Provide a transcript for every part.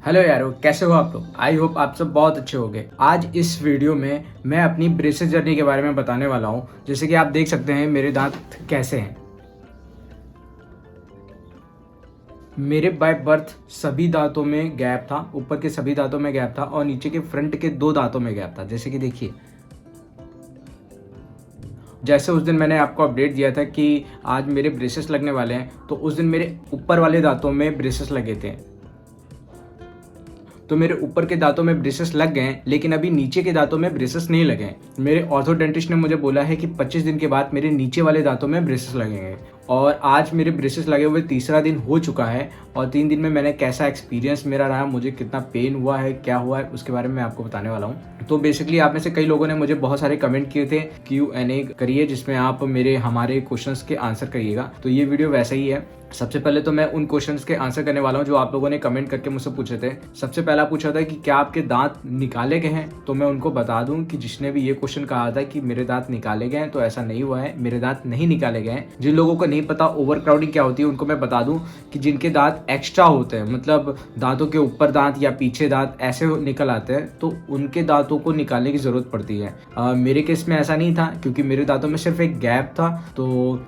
Hello यारो, कैसे हो आप लोग। आई होप आप सब बहुत अच्छे होंगे। आज इस वीडियो में मैं अपनी ब्रेसेस जर्नी के बारे में बताने वाला हूँ। जैसे कि आप देख सकते हैं मेरे दांत कैसे हैं। मेरे बाय बर्थ सभी दांतों में गैप था, ऊपर के सभी दांतों में गैप था और नीचे के फ्रंट के 2 दांतों में गैप था। जैसे कि देखिए, जैसे उस दिन मैंने आपको अपडेट दिया था कि आज मेरे ब्रेसेस लगने वाले हैं, तो उस दिन मेरे ऊपर वाले दांतों में ब्रेसेस लगे थे। तो मेरे ऊपर के दांतों में ब्रेसेस लग गए हैं, लेकिन अभी नीचे के दांतों में ब्रेसेस नहीं लगे हैं। मेरे ऑर्थोडेंटिस्ट ने मुझे बोला है कि 25 दिन के बाद मेरे नीचे वाले दांतों में ब्रेसेस लगेंगे। और आज मेरे ब्रेसेस लगे हुए तीसरा दिन हो चुका है और 3 दिन में मैंने कैसा एक्सपीरियंस मेरा रहा, मुझे कितना पेन हुआ है, क्या हुआ है, उसके बारे में मैं आपको बताने वाला हूँ। तो बेसिकली आप में से कई लोगों ने मुझे बहुत सारे कमेंट किए थे Q&A करिए, जिसमें आप हमारे क्वेश्चंस के आंसर करिएगा। तो ये वीडियो वैसा ही है। सबसे पहले तो मैं उन क्वेश्चंस के आंसर करने वाला हूं जो आप लोगों ने कमेंट करके मुझसे पूछे थे। सबसे पहला पूछा था कि क्या आपके दांत निकाले गए हैं, तो मैं उनको बता दूं कि जिसने भी ये क्वेश्चन कहा था कि मेरे दांत निकाले गए हैं, तो ऐसा नहीं हुआ है, मेरे दांत नहीं निकाले गए हैं। जिन लोगों को नहीं पता ओवर क्राउडिंग क्या होती है, उनको मैं बता दूं कि जिनके दांत एक्स्ट्रा होते हैं, मतलब दांतों के ऊपर दांत या पीछे दांत ऐसे निकल आते हैं, तो उनके दांतों को निकालने की जरूरत पड़ती है। मेरे केस में ऐसा नहीं था, क्योंकि मेरे दांतों में सिर्फ एक गैप था, तो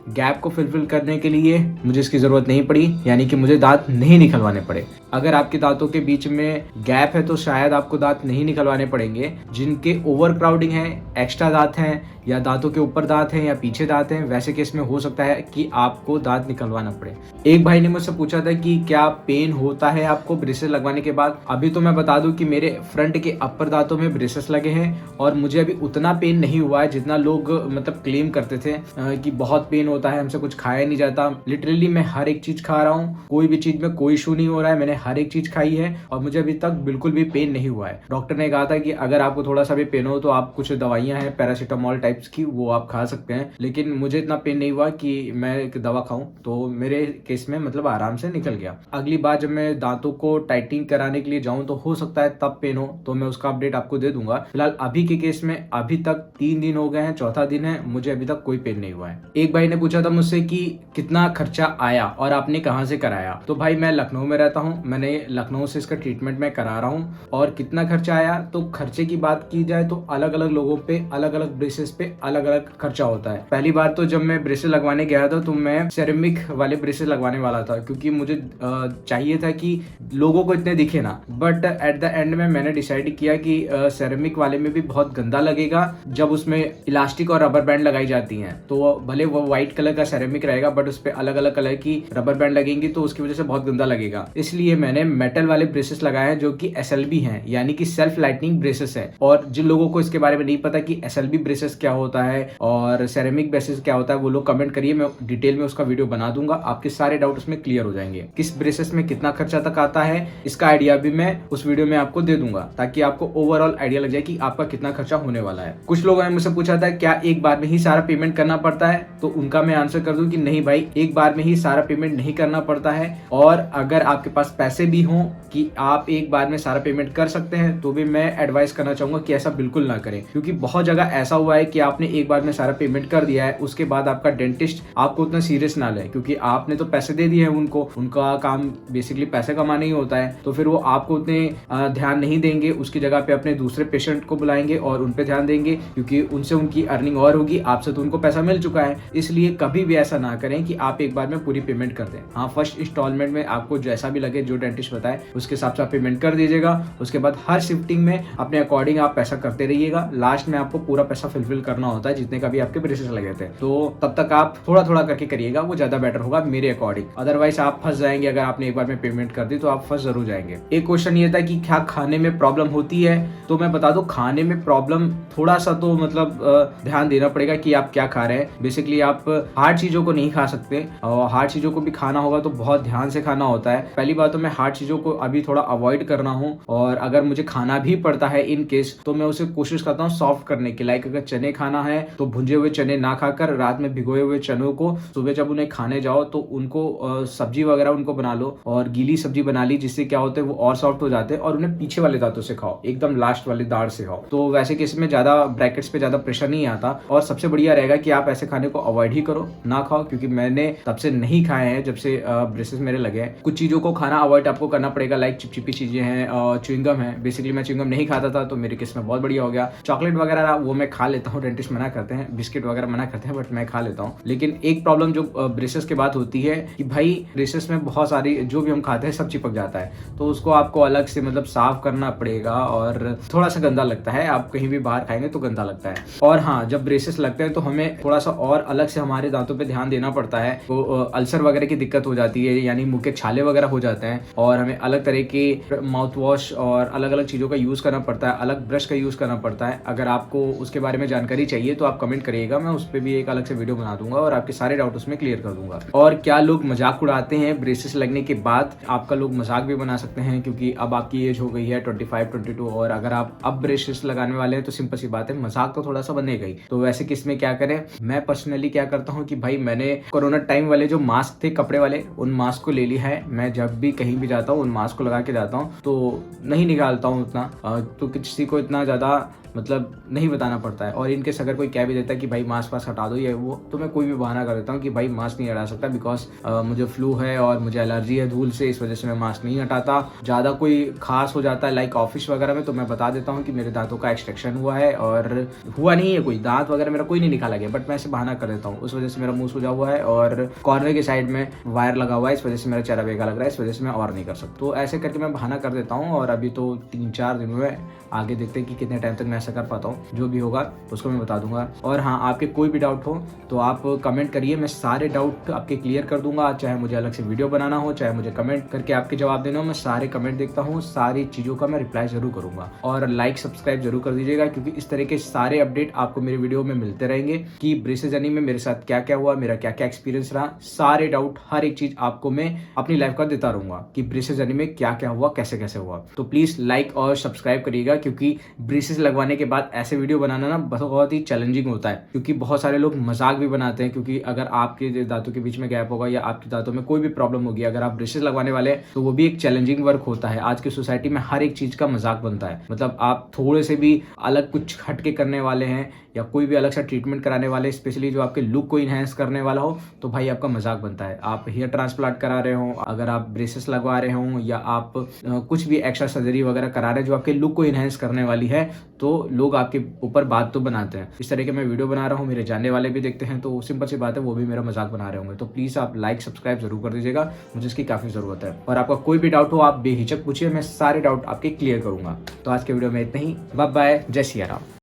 गैप को फिलफिल करने के लिए मुझे इसकी जरूरत नहीं पड़ी, यानी कि मुझे दांत नहीं निकलवाने पड़े। अगर आपके दांतों के बीच में गैप है तो शायद आपको दांत नहीं निकलवाने पड़ेंगे। जिनके ओवर क्राउडिंग है, एक्स्ट्रा दांत हैं, या दांतों के ऊपर दांत हैं या पीछे दांत हैं, वैसे केस में हो सकता है कि आपको दांत निकलवाना पड़े। एक भाई ने मुझसे पूछा था कि क्या पेन होता है आपको ब्रेसेस लगवाने के बाद। अभी तो मैं बता दूं कि मेरे फ्रंट के अपर दांतों में ब्रेसेस लगे हैं और मुझे अभी उतना पेन नहीं हुआ है जितना लोग मतलब क्लेम करते थे कि बहुत पेन होता है, हमसे कुछ खाया नहीं जाता। लिटरली मैं हर एक चीज खा रहा हूँ, कोई भी चीज में कोई इशू नहीं हो रहा है। मैंने हर एक चीज खाई है और मुझे अभी तक बिल्कुल भी पेन नहीं हुआ है। डॉक्टर ने कहा था कि अगर आपको थोड़ा सा भी पेन हो तो आप कुछ दवाइयां हैं पैरासीटामोल टाइप्स की, वो आप खा सकते हैं, लेकिन मुझे इतना पेन नहीं हुआ कि मैं एक दवा खाऊं। तो मेरे केस में मतलब आराम से निकल गया। अगली बार जब मैं दांतों को टाइटिंग कराने के लिए जाऊं तो हो सकता है तब पेन हो, तो मैं उसका अपडेट आपको दे दूंगा। फिलहाल अभी के केस में अभी तक 3 दिन हो गए हैं, चौथा दिन है, मुझे अभी तक कोई पेन नहीं हुआ है। एक भाई ने पूछा था मुझसे कि कितना खर्चा आया और आपने कहाँ से कराया। तो भाई मैं लखनऊ में रहता हूँ, मैंने लखनऊ से इसका ट्रीटमेंट मैं करा रहा हूँ। और कितना खर्चा आया, तो खर्चे की बात की जाए तो अलग अलग लोगों पे अलग अलग ब्रेसेस पे अलग अलग खर्चा होता है। पहली बार तो जब मैं ब्रेसेस लगवाने गया था तो मैं सेरेमिक वाले ब्रेसेस लगवाने वाला था, क्योंकि मुझे चाहिए था कि लोगों को इतने दिखे ना। बट एट द एंड में मैंने डिसाइड किया कि सेरेमिक वाले में भी बहुत गंदा लगेगा जब उसमें इलास्टिक और रबर बैंड लगाई जाती हैं। तो भले वो व्हाइट कलर का सेरेमिक रहेगा, बट उस पर अलग अलग कलर की रबर बैंड लगेंगी, तो उसकी वजह से बहुत गंदा लगेगा। इसलिए मैंने मेटल वाले ब्रेसेस लगाए हैं जो कि SLB हैं, यानी कि सेल्फ लाइटनिंग ब्रेसेस है। और जिन लोगों को इसके बारे में नहीं पता कि SLB ब्रेसेस क्या होता है और सेरेमिक ब्रेसेस क्या होता है, वो लोग कमेंट करिए, मैं डिटेल में उसका वीडियो बना दूंगा, आपके सारे डाउट उसमें क्लियर हो जाएंगे। किस ब्रेसेस में कितना खर्चा तक आता है इसका आइडिया भी मैं उस वीडियो में आपको दे दूंगा, ताकि आपको ओवरऑल आइडिया लग जाए कि आपका कितना खर्चा होने वाला है। कुछ लोगों ने मुझसे पूछा था क्या एक बार में ही सारा पेमेंट करना पड़ता है, तो उनका मैं आंसर कर दूं कि नहीं भाई, एक बार में ही सारा पेमेंट नहीं करना पड़ता है। और अगर आपके पास पैसे भी हों कि आप एक बार में सारा पेमेंट कर सकते हैं, तो भी मैं एडवाइस करना चाहूंगा कि ऐसा बिल्कुल ना करें, क्योंकि बहुत जगह ऐसा हुआ है कि आपने एक बार में सारा पेमेंट कर दिया है, उसके बाद आपका डेंटिस्ट आपको उतना सीरियस ना ले, क्योंकि आपने तो पैसे दे दिए हैं उनको, उनका काम बेसिकली पैसे कमाना ही होता है। तो फिर वो आपको उतने ध्यान नहीं देंगे, उसकी जगह पे अपने दूसरे पेशेंट को बुलाएंगे और उन पे ध्यान देंगे, क्योंकि उनसे उनकी अर्निंग और होगी, आपसे तो उनको पैसा मिल चुका है। इसलिए कभी भी ऐसा ना करें कि आप एक बार में पूरी पेमेंट कर दें। हाँ, फर्स्ट इंस्टॉलमेंट में आपको जैसा भी लगे, जो डेंटिस्ट बताए उसके हिसाब से आप पेमेंट कर दीजिएगा। उसके बाद हर शिफ्टिंग में अपने अकॉर्डिंग आप पैसा करते रहिएगा। लास्ट में आपको पूरा पैसा फिलफिल करना होता है जितने का भी आपके ब्रेसेस लगे थे। तो तब तक आप थोड़ा थोड़ा करके करिएगा, वो ज्यादा बेटर होगा मेरे अकॉर्डिंग। अदरवाइज आप फंस जाएंगे, अगर आपने एक बार में पेमेंट कर दी तो आप फंस जरूर जाएंगे। एक क्वेश्चन ये था कि क्या खाने में प्रॉब्लम होती है, तो मैं बता दूं खाने में प्रॉब्लम थोड़ा सा तो मतलब ध्यान देना पड़ेगा कि आप क्या खा रहे हैं। बेसिकली आप हार्ड चीजों को नहीं खा सकते, और हार्ड चीजों को भी खाना होगा तो बहुत ध्यान से खाना होता है। पहली बात तो मैं हार्ड चीजों को अभी थोड़ा अवॉइड कर रहा हूँ, और अगर मुझे खाना भी पड़ता है इन केस, तो मैं उसे कोशिश करता हूँ सॉफ्ट करने की। लाइक अगर चने खाना है तो भुंजे हुए चने ना खाकर रात में भिगोए हुए चनों को सुबह जब उन्हें खाने जाओ तो उनको सब्जी वगैरह उनको बना लो, और गीली सब्जी बना ली, जिससे क्या होता है वो और सॉफ्ट हो जाते हैं, और उन्हें पीछे वाले दांतों से खाओ, एकदम लास्ट वाले दांत से खाओ। तो वैसे केस में ज्यादा ब्रैकेट्स पे ज्यादा प्रेशर नहीं आता, और सबसे बढ़िया रहेगा कि आप ऐसे खाने को अवॉइड ही करो, ना खाओ, क्योंकि मैंने तब से नहीं खाए हैं जब से ब्रेसेस मेरे लगे हैं। कुछ चीजों को खाना अवॉइड अवॉइड आपको करना पड़ेगा, लाइक चिपचिपी चीज़ें हैं और च्युइंगम है। बेसिकली मैं च्युइंगम नहीं खाता था, तो मेरे केस में बहुत बढ़िया हो गया। चॉकलेट वगैरह वो मैं खा लेता हूँ, डेंटिस्ट मना करते हैं, बिस्किट वगैरह मना करते हैं, बट मैं खा लेता हूँ। लेकिन एक प्रॉब्लम जो ब्रेसेस के बाद होती है कि भाई ब्रेसेस में बहुत सारी जो भी हम खाते हैं सब चिपक जाता है, तो उसको आपको अलग से मतलब साफ करना पड़ेगा और थोड़ा सा गंदा लगता है। आप कहीं भी बाहर खाएंगे तो गंदा लगता है। और हाँ, जब ब्रेसेस लगते हैं तो हमें थोड़ा सा और अलग से हमारे दांतों पे ध्यान देना पड़ता है। तो अल्सर वगैरह की दिक्कत हो जाती है, यानी मुंह के छाले वगैरह हो जाते हैं, और हमें अलग तरह के माउथ वॉश और अलग अलग चीज़ों का यूज़ करना पड़ता है, अलग ब्रश का यूज़ करना पड़ता है। अगर आपको उसके बारे में जानकारी चाहिए तो आप कमेंट करिएगा, मैं उस पर भी एक अलग से वीडियो बना दूंगा और आपके सारे डाउट उसमें क्लियर कर दूंगा। और क्या लोग मजाक उड़ाते हैं ब्रेसेस लगने के बाद? आपका लोग मजाक भी बना सकते हैं, क्योंकि अब आपकी एज हो गई है 25-22, और अगर आप अब ब्रेसेस लगाने वाले हैं तो सिंपल सी बात है, मजाक तो थोड़ा सा बनेगा ही। तो वैसे किस में क्या करें? मैं पर्सनली क्या करता हूँ कि भाई मैंने कोरोना टाइम वाले जो मास्क थे कपड़े वाले, उन मास्क को ले लिया है। मैं जब भी कहीं भी जाता हूँ उन मास्क को लगा के जाता हूँ, तो नहीं निकालता हूँ उतना, तो किसी को इतना ज़्यादा मतलब नहीं बताना पड़ता है। और इनकेस अगर कोई कह भी देता है कि भाई मास्क वास्क हटा दो ये वो, तो मैं कोई भी बहाना कर देता हूँ कि भाई मास्क नहीं हटा सकता, बिकॉज मुझे फ्लू है और मुझे एलर्जी है धूल से, इस वजह से मैं मास्क नहीं हटाता। ज़्यादा कोई खास हो जाता है लाइक ऑफिस वगैरह में, तो मैं बता देता हूँ कि मेरे दांतों का एक्सट्रैक्शन हुआ है, और हुआ नहीं है कोई दांत वगैरह मेरा कोई नहीं निकाला गया, बट मैं ऐसे बहाना कर देता हूँ। उस वजह से मेरा मुंह सूजा हुआ है और कॉर्नर के साइड में वायर लगा हुआ है, इस वजह से मेरा चेहरा बेगा लग रहा है, इस वजह से मैं और नहीं कर सकता। तो ऐसे करके मैं बहाना कर देता हूँ, और अभी तो 3-4 दिनों में आगे देखते हैं कि कितने टाइम तक मैं ऐसा कर पाता हूँ। जो भी होगा उसको मैं बता दूंगा। और हाँ, आपके कोई भी डाउट हो तो आप कमेंट करिए, मैं सारे डाउट आपके क्लियर कर दूंगा। चाहे मुझे अलग से वीडियो बनाना हो, चाहे मुझे कमेंट करके आपके जवाब देना हो, मैं सारे कमेंट देखता हूँ, सारी चीज़ों का मैं रिप्लाई जरूर करूंगा। और लाइक सब्सक्राइब जरूर कर दीजिएगा, क्योंकि इस तरह के सारे अपडेट आपको मेरे वीडियो में मिलते रहेंगे कि ब्रेसेस जर्नी में मेरे साथ क्या क्या हुआ, मेरा क्या क्या एक्सपीरियंस रहा। सारे डाउट, हर एक चीज आपको मैं अपनी लाइफ का देता रहूंगा कि ब्रेसेस जर्नी में क्या क्या हुआ, कैसे कैसे हुआ। तो प्लीज लाइक और सब्सक्राइब करिएगा, क्योंकि ब्रेसेस लगवाने के बाद ऐसे वीडियो बनाना ना बहुत ही चैलेंजिंग होता है, क्योंकि बहुत सारे लोग मजाक भी बनाते हैं। क्योंकि अगर आपके दांतों के बीच में गैप होगा या आपके दांतों में कोई भी प्रॉब्लम होगी, अगर आप ब्रेसेस लगवाने वाले हैं, तो वो भी एक चैलेंजिंग वर्क होता है। आज की सोसाइटी में हर एक चीज का मजाक बनता है, मतलब आप थोड़े से भी अलग कुछ हटके करने वाले हैं या कोई भी अलग सा ट्रीटमेंट कराने वाले, स्पेशली जो आपके लुक को इनहेंस करने वाला हो, तो भाई आपका मजाक बनता है। आप हेयर ट्रांसप्लांट करा रहे हो, अगर आप ब्रेसेस लगवा रहे हो, या आप कुछ भी एक्स्ट्रा सर्जरी वगैरह करा रहे हैं जो आपके लुक को इनहेंस करने वाली है, तो लोग आपके ऊपर बात तो बनाते हैं। इस तरह के मैं वीडियो बना रहा हूँ, मेरे जानने वाले भी देखते हैं, तो सिंपल सी बात है वो भी मेरा मजाक बना रहे होंगे। तो प्लीज आप लाइक सब्सक्राइब जरूर कर दीजिएगा, मुझे इसकी काफी जरूरत है। और आपका कोई भी डाउट हो आप बेहिचक पूछिए, मैं सारे डाउट आपके क्लियर करूंगा। तो आज के वीडियो में इतना ही, बाय बाय, जय सिया राम।